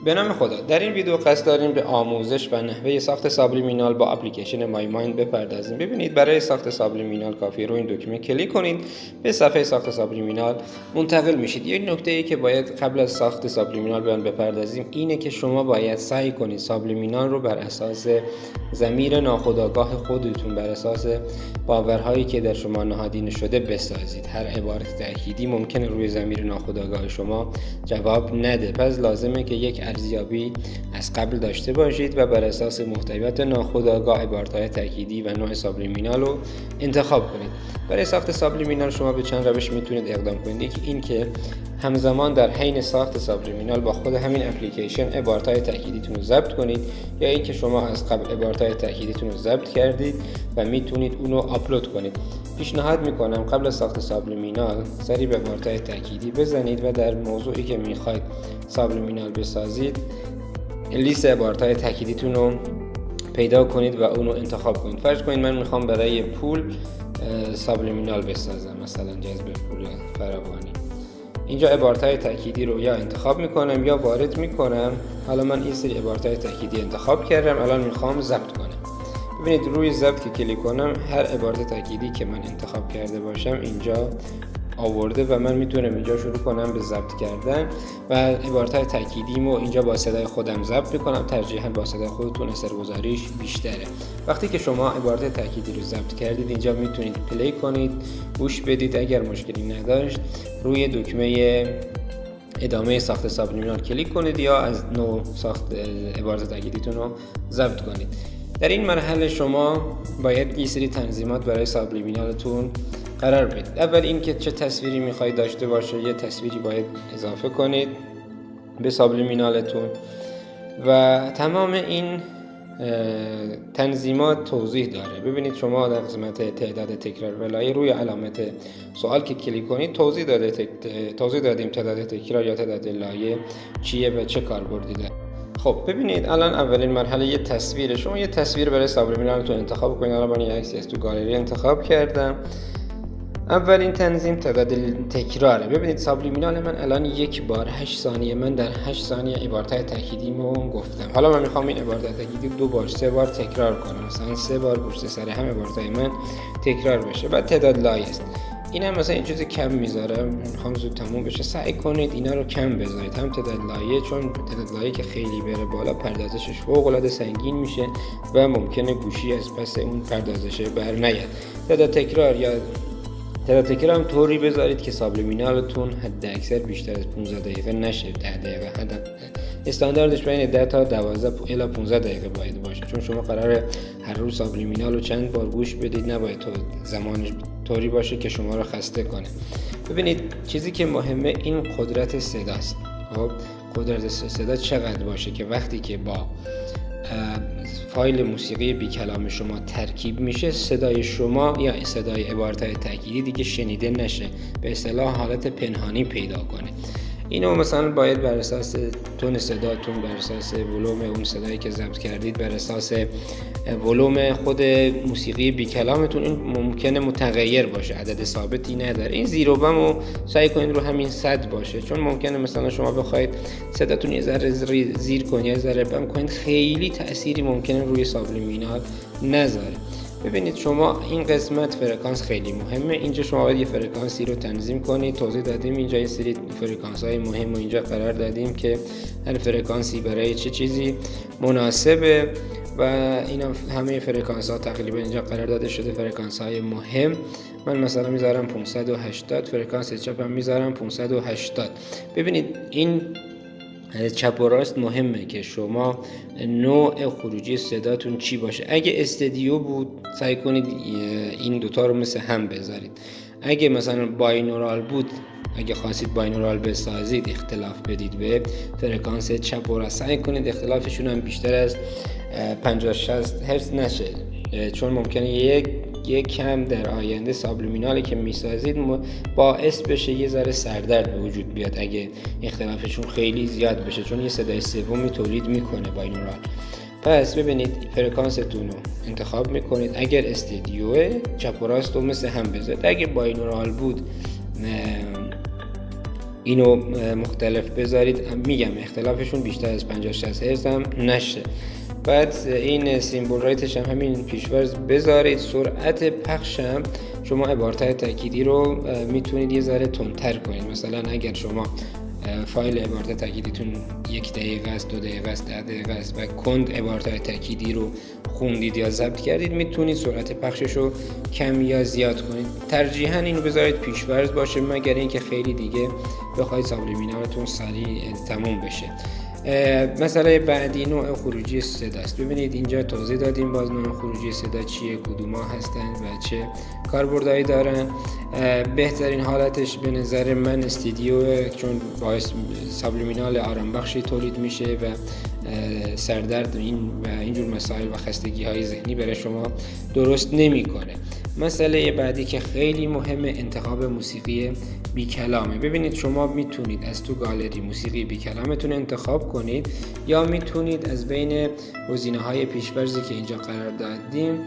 به نام خدا. در این ویدیو قصد داریم به آموزش و نحوه ساخت سابلیمینال با اپلیکیشن مای مایند بپردازیم. ببینید برای ساخت سابلیمینال کافی روی این دکمه کلیک کنید، به صفحه ساخت سابلیمینال منتقل میشید. یک نکته ای که باید قبل از ساخت سابلیمینال به آن بپردازیم اینه که شما باید سعی کنید سابلیمینال رو بر اساس ضمیر ناخودآگاه خودتون، بر اساس باورهایی که در شما نهادینه شده بسازید. هر عبارت تأکیدی ممکنه روی ضمیر ناخودآگاه شما جواب نده، پس لازمه که یک ارزیابی از قبل داشته باشید و بر اساس محتویات ناخودآگاه عبارت‌های تأکیدی و نوع سابلیمینال رو انتخاب کنید. برای ساخت سابلیمینال شما به چند روش میتونید اقدام کنید. یکی این که همزمان در حین ساخت سابلیمینال با خود همین اپلیکیشن عبارت‌های تأکیدیتون رو ضبط کنید، یا اینکه شما از قبل عبارت‌های تأکیدیتون رو ضبط کردید و میتونید اون رو آپلود کنید. پیشنهاد میکنم قبل از ساخت سابلیمینال سری به عبارت‌های تأکیدی بزنید و در موضوعی که میخواید سابلیمینال بسازید لیست عبارت‌های تأکیدیتون رو پیدا کنید و اون رو انتخاب کنید. فرض کنید من میخوام برای پول سابلیمینال بسازم، مثلا جذب پول فراوانی. اینجا عبارت‌های تأکیدی رو یا انتخاب میکنم یا وارد میکنم. حالا من این سری عبارت‌های تأکیدی انتخاب کردم، الان میخوام ضبط کنم. ببینید روی ضبط که کلیک کنم هر عبارت تأکیدی که من انتخاب کرده باشم اینجا آورده و من میتونم اینجا شروع کنم به ضبط کردن و عبارت‌های تأکیدیمو اینجا با صدای خودم ضبط میکنم. ترجیحاً با صدای خودتون اثرگذاریش بیشتره. وقتی که شما عبارت تأکیدی رو ضبط کردید اینجا میتونید پلی کنید، گوش بدید. اگر مشکلی نداشت روی دکمه ادامه ساخت سابلیمینال کلیک کنید یا از نو ساخت عبارت تأکیدیتون رو ضبط کنید. در این مرحله شما باید یه سری تنظیمات برای سابلیمینالتون قرار بدید. اول اینکه چه تصویری میخواید داشته باشه، یه تصویری باید اضافه کنید به سابلیمینالتون و تمام این تنظیمات توضیح داره. ببینید شما در قسمت تعداد تکرار و لایه روی علامت سوال که کلیک کنید توضیح دادیم تعداد تکرار یا تعداد لایه چیه و چه کاربردی داره. خب ببینید الان اولین مرحله یه تصویر. شما یه تصویر برای سابلیمینالتون انتخاب کنید. الان من یه عکسی از تو گالری انتخاب کردم. اولین تنظیم تعداد تکراره. ببینید سابلیمینال من الان یک بار 8 ثانیه، من در 8 ثانیه عبارت تأکیدیمو گفتم. حالا من میخوام این عبارت تأکیدی 2 بار 3 بار تکرار کنم، مثلا 3 بار پشت سر هم عبارتای من تکرار بشه. بعد تعداد لایه است. اینم مثلا این چیزی کم میذارم، میخوام زود تموم بشه. سعی کنید اینا رو کم بذارید، هم تعداد لایه، چون تعداد لایه که خیلی بره بالا پردازشش فوق العاده سنگین میشه و ممکنه گوشی از پس اون پردازش بر نیاد. تعداد تکرار یا تعداد تکرار هم طوری بذارید که سابلیمینالتون حد اکثر بیشتر از 15 دقیقه نشه. 10 دقیقه حد استانداردش بین 10 تا 12 الی 15 دقیقه باید باشه، چون شما قراره هر روز سابلیمینال رو چند بار گوش بدید. نباید زمانش طوری باشه که شما رو خسته کنه. ببینید چیزی که مهمه این قدرت صداست. خب قدرت صدا چقدر باشه که وقتی که با فایل موسیقی بی کلام شما ترکیب میشه صدای شما یا صدای عبارت‌های تأکیدی دیگه شنیده نشه، به اصطلاح حالت پنهانی پیدا کنه. اینو مثلا باید بر اساس تون صداتون، بر اساس ولوم اون صدایی که ضبط کردید، بر اساس ولوم خود موسیقی بی کلامتون این ممکنه متغیر باشه، عدد ثابتی نداره. این زیر و بم رو سعی کنید رو همین 100 باشه، چون ممکنه مثلا شما بخواید صداتون یه ذره زیر کنید یا ذره بم کنید، خیلی تأثیری ممکنه روی سابلیمینال نذاره. ببینید شما این قسمت فرکانس خیلی مهمه. اینجا شما باید یه فرکانسی رو تنظیم کنید. توضیح دادیم اینجا یه سری فرکانس های مهم و اینجا قرار دادیم که هر فرکانسی برای چه چیزی مناسبه و اینا همه فرکانس ها تقریبا اینجا قرار داده شده فرکانس های مهم. من مثلا میذارم 580، فرکانس چپم میذارم 580. ببینید این چپ و راست مهمه که شما نوع خروجی صداتون چی باشه. اگه استدیو بود سعی کنید این دوتا رو مثل هم بذارید. اگه مثلا باینورال بود، اگه خواستید باینورال بسازید اختلاف بدید به فرکانس چپ و راست. سعی کنید اختلافشون هم بیشتر از 50-60 هرتز نشه، چون ممکنه یک کم در آینده سابلیمینالی که میسازید باعث بشه یه ذره سردرد به وجود بیاد اگه اختلافشون خیلی زیاد بشه، چون یه صدای سومی تولید میکنه باینورال. پس ببینید فرکانستون رو انتخاب میکنید. اگر استدیوه چپ و راست رو مثل هم بذارید. اگه باینورال بود اینو مختلف بذارید. میگم اختلافشون بیشتر از 50-60 هرتز هم نشه. بعد این سیمبل رایتش هم همین پیشورز بذارید. سرعت پخش هم شما عبارت‌های تأکیدی رو میتونید یه ذره تندتر کنید. مثلا اگر شما فایل عبارت تأکیدیتون 1 دقیقه است، 2 دقیقه است، 10 دقیقه است و کند عبارت‌های تأکیدی رو خوندید یا ضبط کردید، میتونید سرعت پخشش رو کم یا زیاد کنید. ترجیحاً اینو بذارید پیش‌فرض باشه، مگر اینکه خیلی دیگه بخواید سابلیمینالتون سریع تموم بشه. مسئله بعدی نوع خروجی صدا است. ببینید اینجا توضیح دادیم باز نوع خروجی صدا چیه، کدوما هستند و چه کاربردهایی دارن. بهترین حالتش به نظر من استودیو، چون باعث سابلیمینال آرام بخشی تولید میشه و سردرد و اینجور مسائل و خستگی های ذهنی برای شما درست نمیکنه. مسئله بعدی که خیلی مهمه انتخاب موسیقی بی کلامه. ببینید شما میتونید از تو گالری موسیقی بی کلامتون انتخاب کنید یا میتونید از بین گزینه‌های پیش‌فرضی که اینجا قرار دادیم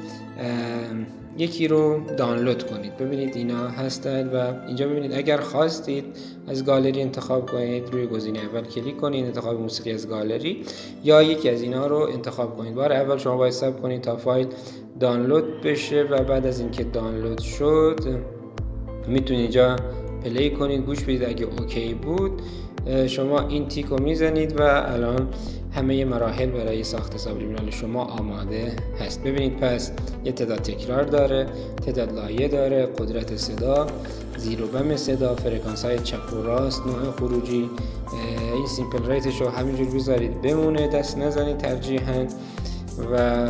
یکی رو دانلود کنید. ببینید اینا هستند و اینجا ببینید اگر خواستید از گالری انتخاب کنید، روی گزینه اول کلیک کنید، انتخاب موسیقی از گالری، یا یکی از اینا رو انتخاب کنید. بار اول شما باید صبر کنید تا فایل دانلود بشه و بعد از اینکه دانلود شد میتونید اینجا پلی کنید، گوش بدید. اگه اوکی بود شما این تیک رو میزنید و الان همه مراحل برای ساخت سابلیمینال شما آماده هست. ببینید پس یه تعداد تکرار داره، تعداد لایه داره، قدرت صدا، زیر و بم صدا، فرکانس های چپ و راست، نوع خروجی. این سیمپل ریتش رو همینجور بذارید بمونه، دست نزنید ترجیحاً. و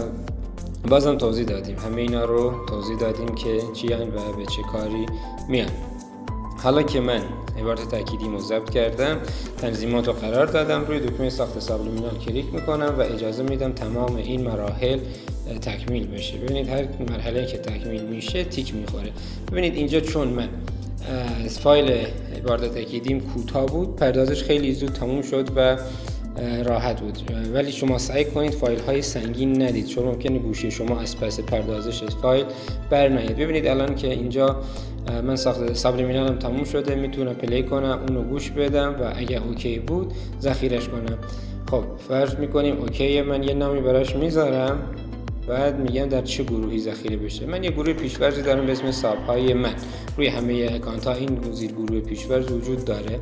بازم توضیح دادیم، همه اینا رو توضیح دادیم که چی هن و به چه کاری میان. حالا که من عبارت تأکیدی رو ضبط کردم، تنظیمات رو قرار دادم، روی دکمه ساخت سابلیمینال کلیک میکنم و اجازه میدم تمام این مراحل تکمیل بشه. ببینید هر مرحله که تکمیل میشه تیک میخوره. ببینید اینجا چون من فایل عبارت تأکیدیم کوتاه بود، پردازش خیلی زود تموم شد و راحت بود. ولی شما سعی کنید فایل های سنگین ندید، چون ممکنه گوشی شما از پس پردازش فایل برنیاد. ببینید الان که اینجا من ساخت سابلیمینالم تموم شده، میتونم پلی کنم، اونو گوش بدم و اگه اوکی بود ذخیرش کنم. خب فرض میکنیم اوکی، من یه نامی براش میذارم، بعد میگم در چه گروهی ذخیره بشه. من یه گروه پیش‌فرضی دارم به اسم ساب‌های من. روی همه اکانت ها این زیرگروه پیش‌فرض وجود داره.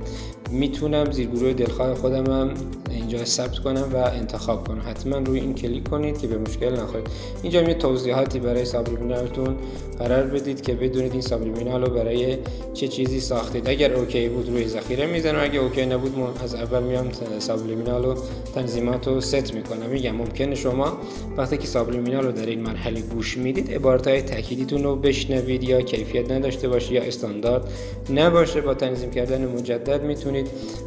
میتونم زیرگروه دلخواه خودم هم اینجا ثبت کنم و انتخاب کنم. حتما روی این کلیک کنید که به مشکل نخورید. اینجا می توضیحاتی برای سابلیمینالتون قرار بدید که بدونید این سابلیمینال رو برای چه چیزی ساختید. اگر اوکی بود روی ذخیره میزنم، اگه اوکی نبود از اول میام سابلیمینال رو تنظیمات رو ست میکنم. میگم ممکنه شما وقتی که سابلیمینال رو در این مرحله گوش میدید عبارت‌های تأکیدیتون رو بشنوید یا کیفیت نداشته باشه یا استاندارد نباشه. با تنظیم کردن مجدد میتونید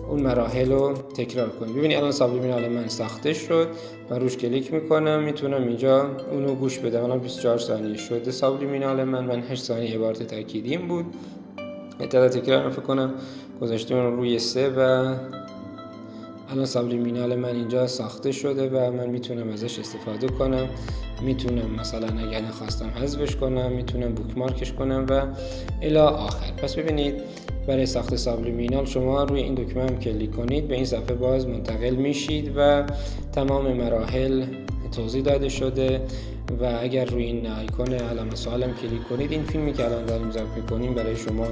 اون مراحل رو تکرار کنید. ببینید الان سابلیمینال من ساخته شد و روش کلیک میکنم، میتونم اینجا اونو گوش بدم. الان 24 ثانیه شده سابلیمینال من 8 ثانیه عبارت تأکیدیم بود. تعداد تکرار فکر کنم گذاشتیم روی 3 و الان سابلیمینال من اینجا ساخته شده و من میتونم ازش استفاده کنم. میتونم مثلا اگر نخواستم حذفش کنم، میتونم بوکمارکش کنم و الی آخر. پس ببینید برای ساخت سابلیمینال شما روی این دکمه هم کلیک کنید، به این صفحه باز منتقل میشید و تمام مراحل توضیح داده شده. و اگر روی این آیکون علامت سوال هم کلیک کنید، این فیلمی که الان داریم ضبط می‌کنیم برای شما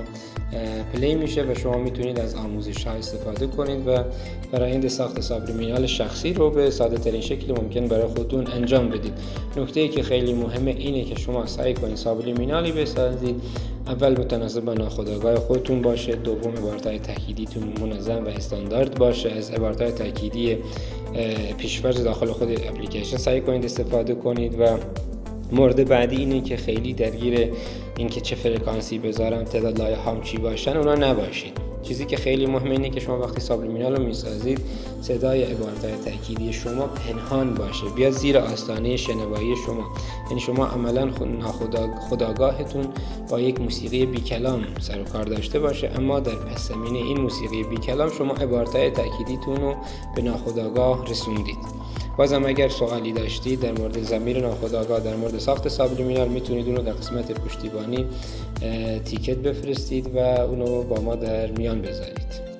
پلی میشه و شما میتونید از آموزش ها استفاده کنید و فرآیند ساخت سابلیمینال شخصی رو به ساده ترین شکل ممکن برای خودتون انجام بدید. نکته‌ای که خیلی مهمه اینه که شما سعی کنید سابلیمینالی بسازید اول متناسب با ناخودآگاه خودتون باشه، دوم عبارت‌های تأکیدیتون منظم و استاندارد باشه. از عبارت‌های تأکیدی پیش‌فرض داخل خود اپلیکیشن سعی کنید استفاده کنید. و مورد بعدی اینه که خیلی درگیر این که چه فرکانسی بذارم، تعداد لایه هام چی باشن اونا نباشید. چیزی که خیلی مهمه اینه که شما وقتی سابلیمینال رو میسازید صدای عبارت‌های تأکیدی شما پنهان باشه، بیاد زیر آستانه شنوایی شما. یعنی شما عملاً خودآگاهتون با یک موسیقی بی کلام سر و کار داشته باشه، اما در پس زمینه این موسیقی بی کلام شما عبارت‌های تأکیدیتون رو به ناخودآگاه رسوندید. بازم اگر سوالی داشتید در مورد ضمیر ناخودآگاه در مورد ساخت سابلیمینال، میتونید اونو در قسمت پشتیبانی تیکت بفرستید و اونو با ما در میان بذارید.